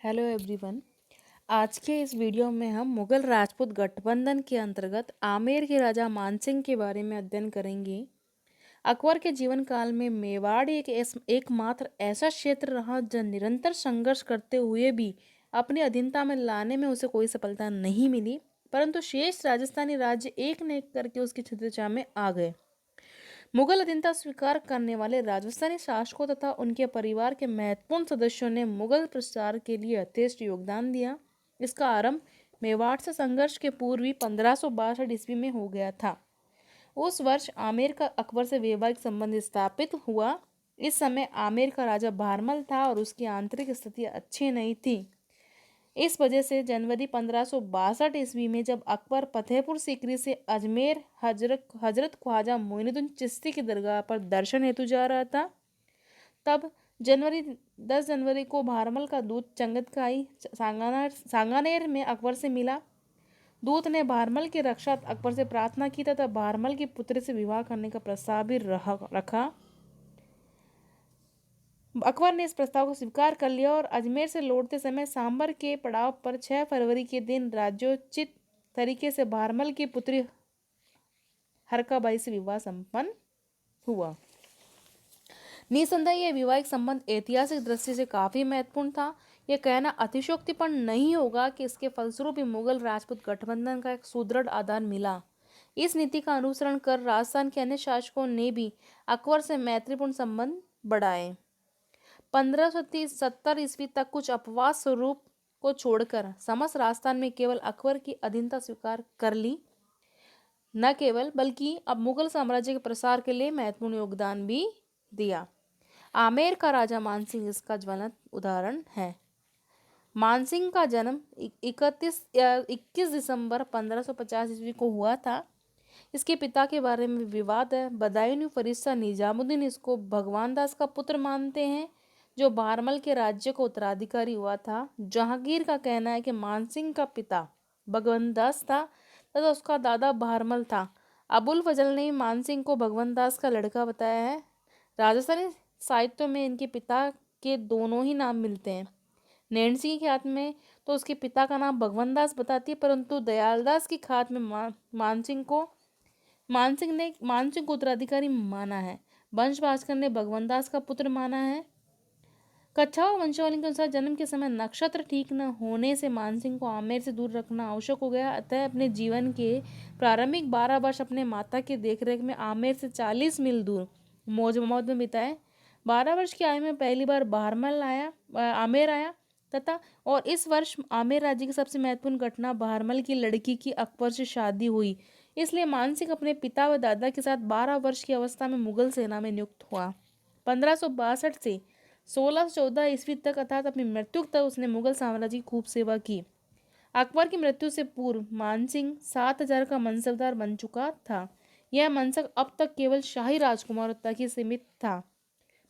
Hello everyone. आज के इस वीडियो में हम मुगल राजपूत गठबंधन के अंतर्गत आमेर के राजा मानसिंह के बारे में अध्ययन करेंगे। अकबर के जीवन काल में मेवाड़ एकमात्र ऐसा क्षेत्र रहा जो निरंतर संघर्ष करते हुए भी अपनी अधीनता में लाने में उसे कोई सफलता नहीं मिली, परंतु शेष राजस्थानी राज्य एक न एक करके उसकी छत्रछाया में आ गए। मुगल अधीनता स्वीकार करने वाले राजस्थानी शासकों तथा उनके परिवार के महत्वपूर्ण सदस्यों ने मुगल प्रचार के लिए यथेष्ट योगदान दिया। इसका आरंभ मेवाड़ से संघर्ष के पूर्वी 1562 ईस्वी में हो गया था। उस वर्ष आमेर का अकबर से वैवाहिक संबंध स्थापित हुआ। इस समय आमेर का राजा भारमल था और उसकी आंतरिक स्थिति अच्छी नहीं थी। इस वजह से जनवरी 1562 ईस्वी में जब अकबर फतेहपुर सीकरी से अजमेर हजरत ख्वाजा मोइनुद्दीन चिश्ती की दरगाह पर दर्शन हेतु जा रहा था, तब 10 जनवरी को भारमल का दूत चंगतकाई सांगानेर में अकबर से मिला। दूत ने भारमल की रक्षा अकबर से प्रार्थना की तथा भारमल की पुत्री से विवाह करने का प्रस्ताव भी रखा। अकबर ने इस प्रस्ताव को स्वीकार कर लिया और अजमेर से लौटते समय सांबर के पड़ाव पर 6 फरवरी के दिन राज्योचित तरीके से भारमल की पुत्री हरकाबाई से विवाह संपन्न हुआ। निसंदेह यह विवाहिक संबंध ऐतिहासिक दृष्टि से काफी महत्वपूर्ण था। यह कहना अतिशयोक्तिपूर्ण नहीं होगा कि इसके फलस्वरूप ही मुगल राजपूत गठबंधन का एक सुदृढ़ आधार मिला। इस नीति का अनुसरण कर राजस्थान के अन्य शासकों ने भी अकबर से मैत्रीपूर्ण संबंध बढ़ाए। 1570 ईस्वी तक कुछ अपवाद स्वरूप को छोड़कर समस्त राजस्थान में केवल अकबर की अधीनता स्वीकार कर ली। न केवल बल्कि अब मुगल साम्राज्य के प्रसार के लिए महत्वपूर्ण योगदान भी दिया। आमेर का राजा मानसिंह इसका ज्वलंत उदाहरण है। मानसिंह का जन्म 21 दिसंबर 1550 ईस्वी को हुआ था। इसके पिता के बारे में विवाद है। बदायूं फरिश्ता निजामुद्दीन इसको भगवान दास का पुत्र मानते हैं, जो भारमल के राज्य को उत्तराधिकारी हुआ था। जहांगीर का कहना है कि मानसिंह का पिता भगवंत दास था तथा उसका दादा भारमल था। अबुल फजल ने मानसिंह को भगवंत दास का लड़का बताया है। राजस्थानी साहित्य में इनके पिता के दोनों ही नाम मिलते हैं। नैन्सी की खात में तो उसके पिता का नाम भगवंत दास बताती है, परंतु दयालदास की खात में मानसिंह को उत्तराधिकारी माना है। वंश भास्कर ने भगवंत दास का पुत्र माना है। कच्छा और वंशावली के अनुसार जन्म के समय नक्षत्र ठीक न होने से मानसिंह को आमेर से दूर रखना आवश्यक हो गया। अतः अपने जीवन के प्रारंभिक 12 वर्ष अपने माता की देखरेख में आमेर से 40 मील दूर मौज मौज में बिताए। 12 वर्ष की आयु में पहली बार आमेर आया तथा और इस वर्ष आमेर राज्य की सबसे महत्वपूर्ण घटना भारमल की लड़की की अकबर से शादी हुई। इसलिए मानसिंह अपने पिता व दादा के साथ 12 वर्ष की अवस्था में मुगल सेना में नियुक्त हुआ। 1562 से 1614 ईस्वी तक अर्थात अपनी मृत्यु तक उसने मुगल साम्राज्य की खूब सेवा की। अकबर की मृत्यु से पूर्व मानसिंह 7000 का मनसबदार बन चुका था। यह मनसब अब तक केवल शाही राजकुमार तक ही सीमित था।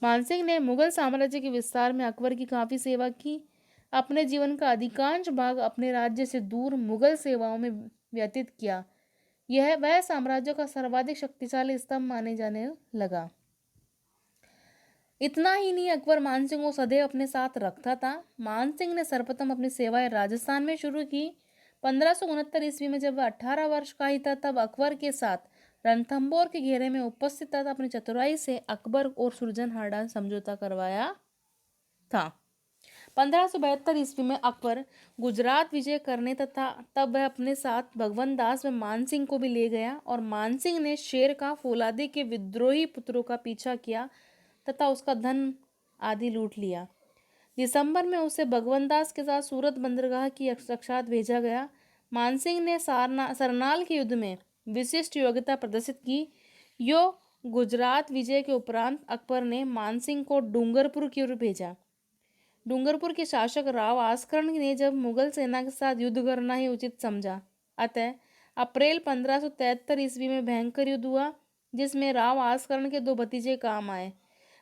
मानसिंह ने मुगल साम्राज्य के विस्तार में अकबर की काफी सेवा की। अपने जीवन का अधिकांश भाग अपने राज्य से दूर मुगल सेवाओं में व्यतीत किया। यह वह साम्राज्य का सर्वाधिक शक्तिशाली स्तंभ माने जाने लगा। इतना ही नहीं, अकबर मानसिंह को सदैव अपने साथ रखता था। मानसिंह ने सर्वप्रथम अपनी सेवाएं राजस्थान में शुरू की। 1569 ईस्वी में जब वह 18 वर्ष का ही था, तब अकबर के साथ रणथंभौर के घेरे में उपस्थित था। अपनी चतुराई से अकबर और सुरजनहाड़ा समझौता करवाया था। 1572 ईस्वी में अकबर गुजरात विजय करने तथा तब वह अपने साथ भगवंत दास व मानसिंह को भी ले गया और मानसिंह ने शेर का फौलादी के विद्रोही पुत्रों का पीछा किया तथा उसका धन आदि लूट लिया। दिसंबर में उसे भगवंत दास के साथ सूरत बंदरगाह की साक्षात भेजा गया। मानसिंह ने सरनाल के युद्ध में विशिष्ट योग्यता प्रदर्शित की। गुजरात विजय के उपरांत अकबर ने मानसिंह को डूंगरपुर की ओर भेजा। डूंगरपुर के शासक राव आस्करण ने जब मुगल सेना के साथ युद्ध करना ही उचित समझा, अतः अप्रैल 1573 ईस्वी में भयंकर युद्ध हुआ, जिसमें राव आस्करण के 2 भतीजे काम आए।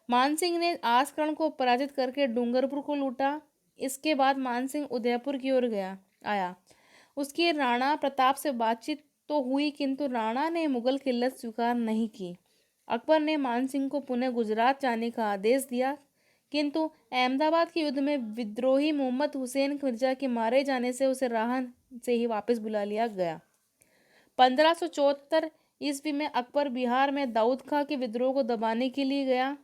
मानसिंह ने आस्करण को पराजित करके डूंगरपुर को लूटा। इसके बाद मानसिंह उदयपुर की ओर आया। उसकी राणा प्रताप से बातचीत तो हुई, किंतु राणा ने मुगल किल्लत स्वीकार नहीं की। अकबर ने मानसिंह को पुनः गुजरात जाने का आदेश दिया, किंतु अहमदाबाद के युद्ध में विद्रोही मोहम्मद हुसैन मिर्जा के मारे जाने से उसे राह से ही वापस बुला लिया गया। 1574 ईस्वी में अकबर बिहार में दाऊद खां के विद्रोह को दबाने के लिए गया।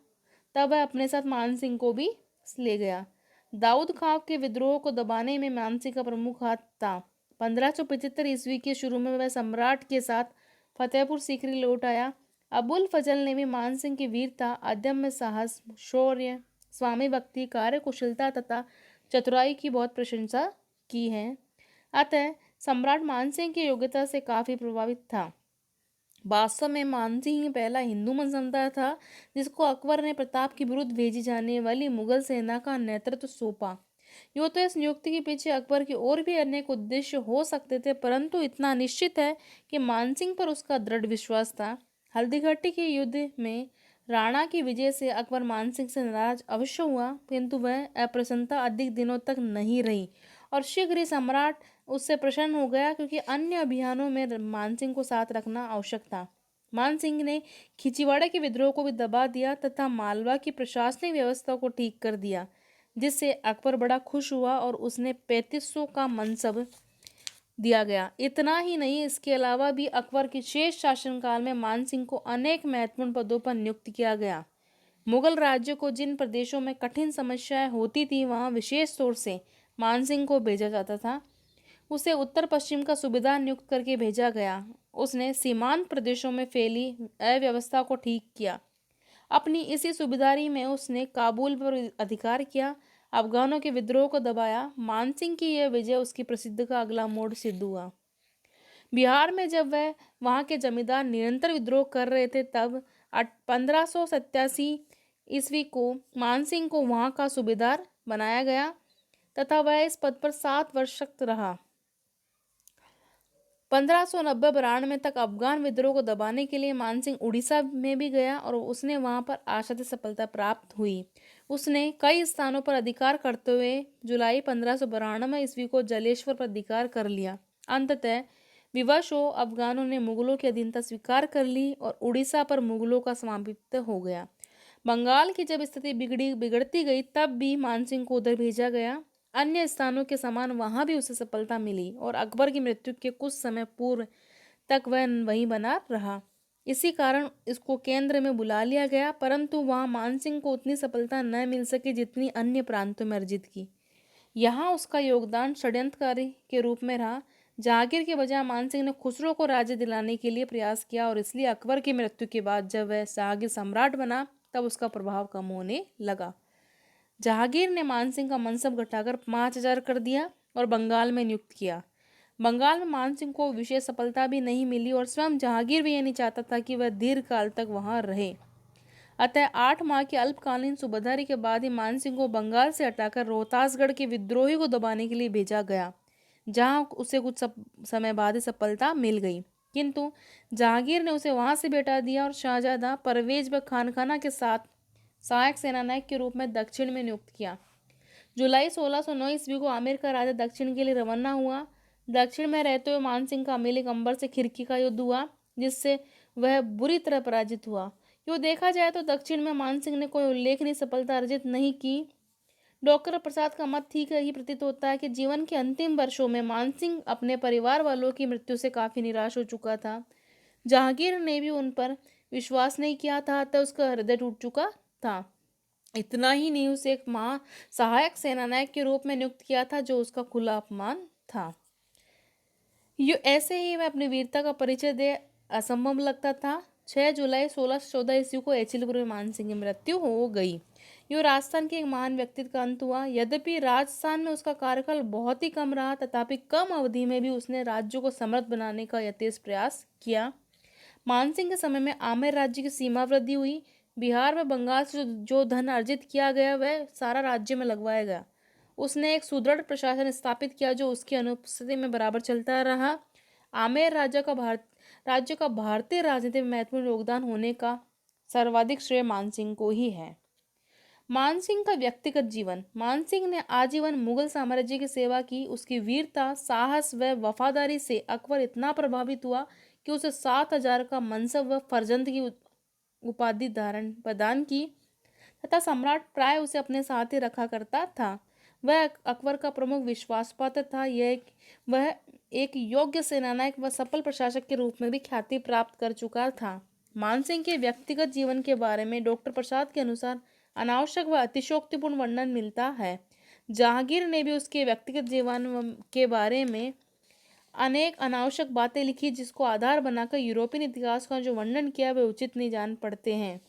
तब वह अपने साथ मानसिंह को भी ले गया। दाऊद खां के विद्रोह को दबाने में मानसिंह का प्रमुख हाथ था। 1575 ईस्वी के शुरू में वह सम्राट के साथ फतेहपुर सीकरी लौट आया। अबुल फजल ने भी मानसिंह की वीरता, अदम्य साहस, शौर्य, स्वामी भक्ति, कार्यकुशलता तथा चतुराई की बहुत प्रशंसा की है। अतः सम्राट मानसिंह की योग्यता से काफी प्रभावित था। वास्तव में मानसिंह पहला हिंदू मनसमता था जिसको अकबर ने प्रताप के विरुद्ध भेजी जाने वाली मुगल सेना का नेतृत्व सौंपा। यूँ तो इस नियुक्ति के पीछे अकबर के और भी अनेक उद्देश्य हो सकते थे, परंतु इतना निश्चित है कि मानसिंह पर उसका दृढ़ विश्वास था। हल्दीघाटी के युद्ध में राणा की विजय से अकबर मानसिंह से नाराज अवश्य हुआ, किंतु वह अप्रसन्नता अधिक दिनों तक नहीं रही और शीघ्र ही सम्राट उससे प्रसन्न हो गया, क्योंकि अन्य अभियानों में मानसिंह को साथ रखना आवश्यक था। मानसिंह ने खिंचीवाड़ा के विद्रोह को भी दबा दिया तथा मालवा की प्रशासनिक व्यवस्था को ठीक कर दिया, जिससे अकबर बड़ा खुश हुआ और उसने 3500 का मनसब दिया गया। इतना ही नहीं, इसके अलावा भी अकबर के शेष शासनकाल में मानसिंह को अनेक महत्वपूर्ण पदों पर नियुक्त किया गया। मुगल राज्य को जिन प्रदेशों में कठिन समस्याएं होती थी, वहां विशेष तौर से मानसिंह को भेजा जाता था। उसे उत्तर पश्चिम का सूबेदार नियुक्त करके भेजा गया। उसने सीमांत प्रदेशों में फैली अव्यवस्था को ठीक किया। अपनी इसी सूबेदारी में उसने काबुल पर अधिकार किया, अफगानों के विद्रोह को दबाया। मानसिंह की यह विजय उसकी प्रसिद्धि का अगला मोड़ सिद्ध हुआ। बिहार में जब वह वहाँ के जमींदार निरंतर विद्रोह कर रहे थे, तब 1587 ईस्वी को मानसिंह को वहाँ का सूबेदार बनाया गया तथा वह इस पद पर 7 वर्ष तक रहा। 1590-92 तक अफगान विद्रोह को दबाने के लिए मानसिंह उड़ीसा में भी गया और उसने वहां पर आशातीत सफलता प्राप्त हुई। उसने कई स्थानों पर अधिकार करते हुए जुलाई 1592 ईस्वी को जलेश्वर पर अधिकार कर लिया। अंततः विवश हो अफगानों ने मुगलों की अधीनता स्वीकार कर ली और उड़ीसा पर मुगलों का समाधित्व हो गया। बंगाल की जब स्थिति बिगड़ती गई, तब भी मानसिंह को उधर भेजा गया। अन्य स्थानों के समान वहां भी उसे सफलता मिली और अकबर की मृत्यु के कुछ समय पूर्व तक वह वहीं बना रहा। इसी कारण इसको केंद्र में बुला लिया गया, परंतु वहां मानसिंह को उतनी सफलता न मिल सकी जितनी अन्य प्रांतों में अर्जित की। यहाँ उसका योगदान षड्यंत्रकारी के रूप में रहा। जहांगीर के बजाय मानसिंह ने खुसरो को राज्य दिलाने के लिए प्रयास किया और इसलिए अकबर की मृत्यु के बाद जब वह जहांगीर सम्राट बना, तब उसका प्रभाव कम होने लगा। जहांगीर ने मानसिंह का मनसब घटाकर 5000 कर दिया और बंगाल में नियुक्त किया। बंगाल में मानसिंह को विशेष सफलता भी नहीं मिली और स्वयं जहांगीर भी यह नहीं चाहता था कि वह दीर्घ काल तक वहां रहे। अतः 8 माह की अल्पकालीन सूबेदारी के बाद ही मानसिंह को बंगाल से हटाकर रोहतासगढ़ के विद्रोही को दबाने के लिए भेजा गया, जहां उसे कुछ समय बाद ही सफलता मिल गई। किंतु जहांगीर ने उसे वहां से बेटा दिया और शाहजादा परवेज व खानखाना के साथ सहायक सेनानायक के रूप में दक्षिण में नियुक्त किया। जुलाई 1609 ईस्वी को आमेर का राजा दक्षिण के लिए रवाना हुआ। दक्षिण में रहते हुए मानसिंह का अमेली अंबर से खिड़की का युद्ध हुआ, जिससे वह बुरी तरह पराजित हुआ। यूँ देखा जाए तो दक्षिण में मानसिंह ने कोई उल्लेखनीय सफलता अर्जित नहीं की। डॉक्टर प्रसाद का मत ठीक ही प्रतीत होता है कि जीवन के अंतिम वर्षों में मानसिंह अपने परिवार वालों की मृत्यु से काफी निराश हो चुका था। जहांगीर ने भी उन पर विश्वास नहीं किया था, अतः उसका हृदय टूट चुका था। इतना ही नहीं, उसे एक सहायक सेनानायक के रूप में नियुक्त किया था, जो उसका खुला अपमान था। ऐसे ही वह अपनी वीरता का परिचय दे असंभव लगता था। 6 जुलाई 1614 ईस्वी को एचिलपुर में मानसिंह की मृत्यु हो गई। यूँ राजस्थान के एक महान व्यक्तित्व का अंत हुआ। यद्यपि राजस्थान में उसका कार्यकाल बहुत ही कम रहा, तथापि कम अवधि में भी उसने राज्य को समृद्ध बनाने का यथेष प्रयास किया। मानसिंह के समय में आमेर राज्य की सीमा वृद्धि हुई। बिहार व बंगाल से जो धन अर्जित किया गया वह सारा राज्य में लगवाया गया। उसने एक सुदृढ़ प्रशासन स्थापित किया जो उसकी अनुपस्थिति में बराबर चलता रहा। आमेर राज्य का भारतीय राजनीति में महत्वपूर्ण योगदान होने का सर्वाधिक श्रेय मानसिंह को ही है। मानसिंह का व्यक्तिगत जीवन। मानसिंह ने आजीवन मुगल साम्राज्य की सेवा की। उसकी वीरता, साहस व वफादारी से अकबर इतना प्रभावित हुआ कि उसे 7000 का मनसब व फर्जंद की उपाधि प्रदान की तथा सम्राट प्राय उसे अपने साथ ही रखा करता था। वह अकबर का प्रमुख विश्वास पात्र था। वह एक योग्य सेनानायक व सफल प्रशासक के रूप में भी ख्याति प्राप्त कर चुका था। मानसिंह के व्यक्तिगत जीवन के बारे में डॉक्टर प्रसाद के अनुसार अनावश्यक व अतिशयोक्तिपूर्ण वर्णन मिलता है। जहांगीर ने भी उसके व्यक्तिगत जीवन के बारे में अनेक अनावश्यक बातें लिखी, जिसको आधार बनाकर यूरोपियन इतिहास का जो वर्णन किया वे उचित नहीं जान पड़ते हैं।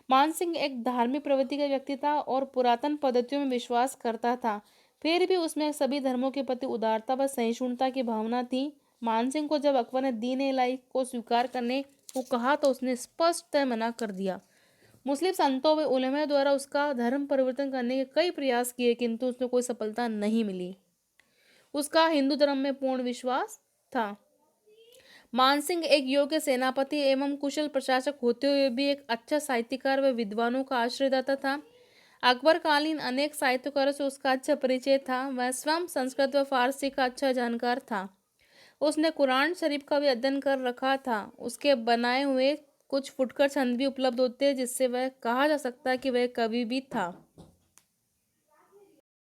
मानसिंह एक धार्मिक प्रवृत्ति का व्यक्ति था और पुरातन पद्धतियों में विश्वास करता था। फिर भी उसमें सभी धर्मों के प्रति उदारता व सहिष्णुता की भावना थी। मानसिंह को जब अकबर ने दीन इलाही को स्वीकार करने को कहा तो उसने स्पष्ट मना कर दिया। मुस्लिम संतों व उलमा द्वारा उसका धर्म परिवर्तन करने के कई प्रयास किए, किंतु उसमें कोई सफलता नहीं मिली। उसका हिंदू धर्म में पूर्ण विश्वास था। मानसिंह एक योग्य सेनापति एवं कुशल प्रशासक होते हुए भी एक अच्छा साहित्यकार व विद्वानों का आश्रयदाता था। अकबर कालीन अनेक साहित्यकारों से उसका अच्छा परिचय था। वह स्वयं संस्कृत व फारसी का अच्छा जानकार था। उसने कुरान शरीफ का भी अध्ययन कर रखा था। उसके बनाए हुए कुछ फुटकर छंद भी उपलब्ध होते हैं, जिससे वह कहा जा सकता है कि वह कवि भी था।